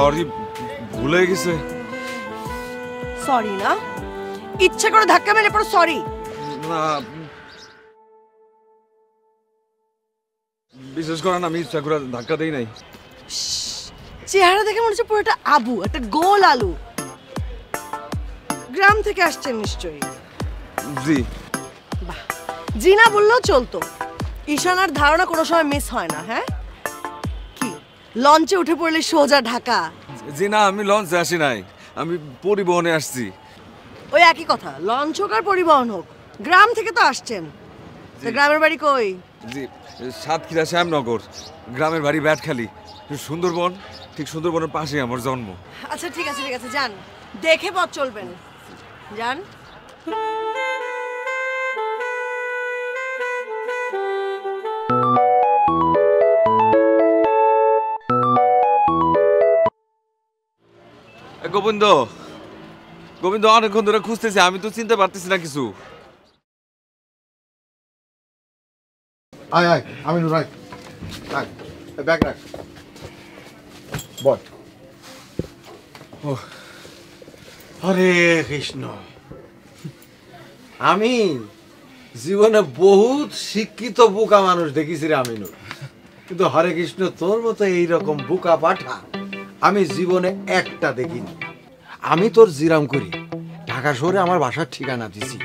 Sorry, ভুলে গেছে। Sorry না, ইচ্ছা করে ধাক্কা মেরে পড়ো সরি? না, বিশেষ করে আমি ইচ্ছা করে ধাক্কা দেই নাই। চেহারা দেখে মনে হচ্ছে পুরোটা আবু, একটা গোল আলু। গ্রাম থেকে আসছেন নিশ্চয়ই? জি। বাহ, জি না বললেও চলতো। ঈশানার ধারণা কোনো সময় মিস হয় না। হ্যাঁ, কি লঞ্চে উঠে পড়লে সোজা ঢাকা? জি না, আমি লঞ্চে আসি নাই, আমি পরিবহনে আসছি। ওই একই কথা, লঞ্চ হোক আর পরিবহন হোক, গ্রাম থেকে তো আসছেন। গ্রামের বাড়ি কই? জি, সাতক্ষীরা শ্যামনগর, গ্রামের বাড়ি ব্যাটখালি, সুন্দরবন। ঠিক সুন্দরবনের পাশে আমার জন্ম। আচ্ছা ঠিক আছে ঠিক আছে, যান, দেখে পথ চলবেন, যান। গোবিন্দ, গোবিন্দ, অনেকক্ষণ ধরে খুঁজতেছি, আমি তো চিনতে পারতেছি না কিছু। আয় আয়, আমি নুরাই, আয়, ব্যাগ রাখ, বল। হরে কৃষ্ণ। আমি জীবনে বহুত শিক্ষিত বোকা মানুষ দেখেছি রে আমিনুর, কিন্তু হরে কৃষ্ণ তোর মতো এইরকম বোকা পাঠা আমি জীবনে একটা দেখিনি। আমি তোর জিরাম করি ঢাকা শহরে আমার বাসার ঠিকানা দিছি,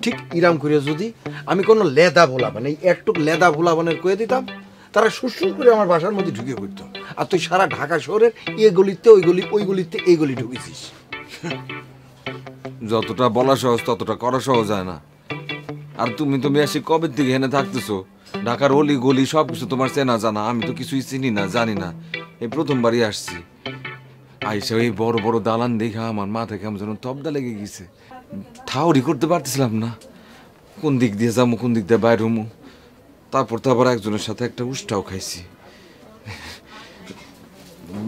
ঠিক ইরাম করে যদি আমি কোনো লেদা ভোলাবান, এই একটু লেদা ভোলাবানের কয়ে দিতাম, তারা সুরসুর করে আমার বাসার মধ্যে ঢুকে পড়তো। আর তুই সারা ঢাকা শহরের এ গলিতে ওই গলি, ওই গলিতে এই গলি ঢুকেছিস। যতটা বলা সহজ ততটা করা সহজ হয় না। আর তুমি আসি কবে থেকে এনে থাকতেছো, ঢাকার অলি গলি সবকিছু তোমার চেনা জানা, আমি তো কিছুই চিনি না, জানি না, এই প্রথমবারই আসছি। আইসা এই বড় বড় দালান দেখা আমার মাথায় কেমন যেন তবদা লেগে গেছে, ঠাউরি করতে পারতেছিলাম না কোন দিক দিয়ে যাবো, কোন দিক দিয়ে বাইরে হমু। তারপর তো আবার একজনের সাথে একটা উষ্টাও খাইছি।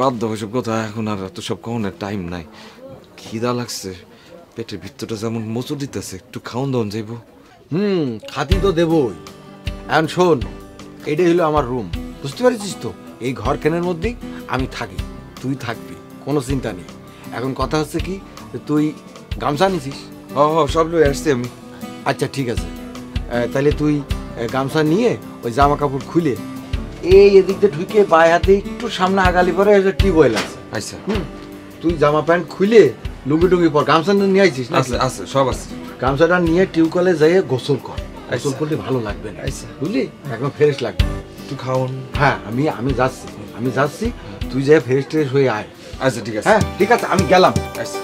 বাধ্য হয়েছে কথা, এখন আর এত সব খাওয়ানোর টাইম নাই। খিদা লাগছে, পেটের ভিতরটা যেমন মোচড় দিতেছে, একটু খাওয়ান দাওয়ান যাইব। খাতি তো দেবই। এখন শোন, এটাই হলো আমার রুম, বুঝতে পারছিস তো? এই ঘর কেনের মধ্যেই আমি থাকি, তুই থাকবি, কোনো চিন্তা নেই। এখন কথা হচ্ছে কি, তুই গামছা নিছিস? সব লয়ে আসছি আমি। আচ্ছা ঠিক আছে, তাহলে তুই গামছা নিয়ে ওই জামা কাপড় খুলে এই এদিক দিয়ে ঢুকে বাই হাতে একটু সামনে আগালি পরে টিউবওয়েল আছে। আচ্ছা, তুই জামা প্যান্ট খুলে লুঙ্গি টুঙ্গি পর, গামছা নিয়ে আইছিস না? আছে, সব আছে। গামছাটা নিয়ে টিউবওয়েলে যাইয়ে গোসল কর, গোসল করলে ভালো লাগবে না, বুঝলি? একদম ফ্রেশ লাগবে। তুই খাওয়ান? হ্যাঁ, আমি যাচ্ছি, তুই যাই ফ্রেশ ট্রেশ হয়ে আয়। আচ্ছা ঠিক আছে। হ্যাঁ ঠিক আছে, আমি গেলাম। আচ্ছা।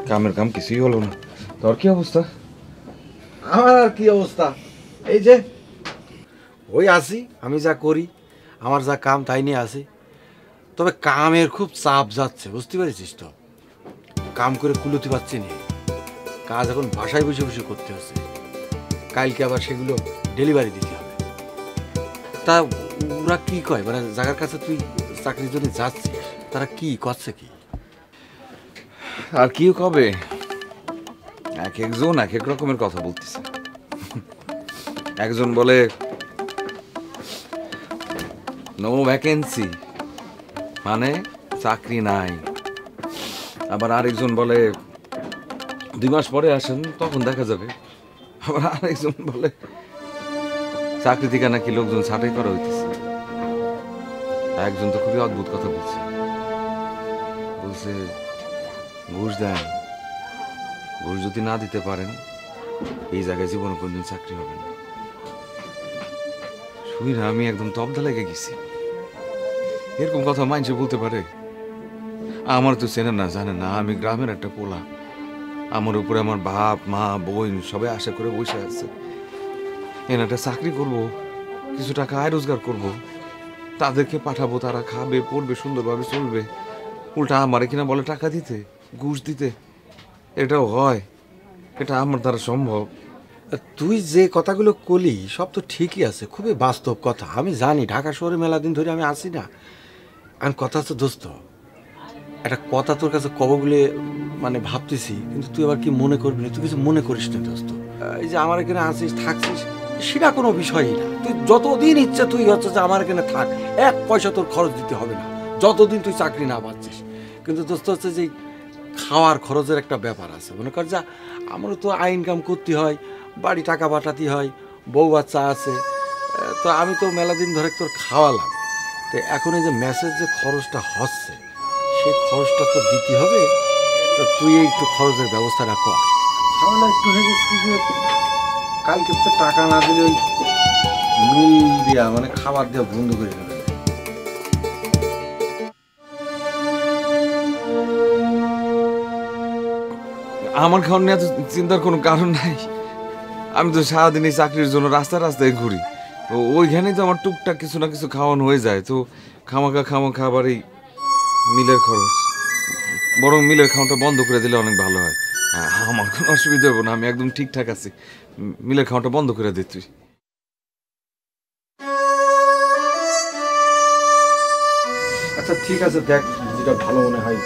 কামের কাম কিছুই হলো না। তোর কি অবস্থা? আমার আর কি অবস্থা, এই যে ওই আসি, আমি যা করি, আমার যা কাম তাই নিয়ে আসি। তবে কামের খুব চাপ যাচ্ছে, বুঝতে পেরেছিস তো? কাম করে কুলোতে পারছি না, কাজ এখন বাসায় বসে বসে করতে হচ্ছে। কালকে আবার সেগুলো ডেলিভারি দিতে হবে। তা ওরা কি কয়, মানে জায়গার কাছে তুই চাকরির জন্য যাচ্ছিস, তারা কি করছে কি? আর কি কবে, এক একজন এক এক রকমের কথা বলতেছে। একজন বলে নো ভ্যাকেন্সি, মানে চাকরি নাই। আবার আরেকজন বলে 2 মাস পরে আসেন, তখন দেখা যাবে। আবার আরেকজন বলে চাকরি থেকে নাকি লোকজন ছাঁটাই করা হইতেছে। একজন তো খুবই অদ্ভুত কথা বলছে, বলছে ঘুষ দেন, ঘুষ যদি না দিতে পারেন এই জায়গায় জীবনে কোনদিন চাকরি হবে না। শুনি না, আমি একদম তবদা লেগে গেছি। এরকম কথা মানুষে বলতে পারে? আমার তো চেনে না, জানে না, আমি গ্রামের একটা পোলা। আমার উপরে আমার বাপ মা বোন সবাই আশা করে বসে আছে, এর একটা চাকরি করব, কিছু টাকা আয় রোজগার করব, তাদেরকে পাঠাবো, তারা খাবে পড়বে সুন্দরভাবে চলবে। উল্টা আমারে কিনা বলে টাকা দিতে, ঘুষ দিতে। এটাও হয়? এটা আমার দ্বারা সম্ভব? তুই যে কথাগুলো কলি সব তো ঠিকই আছে, খুবই বাস্তব কথা। আমি জানি ঢাকা শহরে মেলা দিন ধরে আমি আসি না। আর কথা হচ্ছে দোস্ত, একটা কথা তোর কাছে কবগুলো মানে ভাবতেছি, কিন্তু তুই আবার কি মনে করবি না? তুই কিছু মনে করিস না দোস্ত। এই যে আমার এখানে আসিস থাকছিস, সেটা কোনো বিষয়ই না। তুই যতদিন ইচ্ছে তুই হচ্ছে যে আমার এখানে থাক, 1 পয়সা তোর খরচ দিতে হবে না, যতদিন তুই চাকরি না পাচ্ছিস। কিন্তু দোস্ত হচ্ছে যে খাওয়ার খরচের একটা ব্যাপার আছে। মনে কর যা আমারও তো আয় ইনকাম করতে হয়, বাড়ি টাকা পাঠাতে হয়, বউ বাচ্চা আছে। তো আমি তো মেলা দিন ধরে তোর খাওয়ালাম, তো এখন এই যে মেসেজ যে খরচটা হচ্ছে, সেই খরচটা তো দিতে হবে। তো তুই একটু খরচের ব্যবস্থাটা কর। তাহলে একটু হয়ে গেছে কি যে কালকে তো টাকা না দিলে ওই মিল দিয়া মানে খাবার দেওয়া বন্ধ করে দেবে। আমার খাওয়ার নিয়ে এত চিন্তার কোনো কারণ নাই। আমি তো সারাদিন এই চাকরির জন্য রাস্তায় রাস্তায় ঘুরি, ওইখানেই তো আমার টুকটাক কিছু না কিছু খাওয়ানো হয়ে যায়। তো খামাখা আবার এই মিলের খরচ, বরং মিলের খাওয়াটা বন্ধ করে দিলে অনেক ভালো হয়। আমার কোনো অসুবিধা হবে না, আমি একদম ঠিকঠাক আছি। মিলের খাওয়াটা বন্ধ করে দে তুই। আচ্ছা ঠিক আছে, দেখ যেটা ভালো মনে হয়।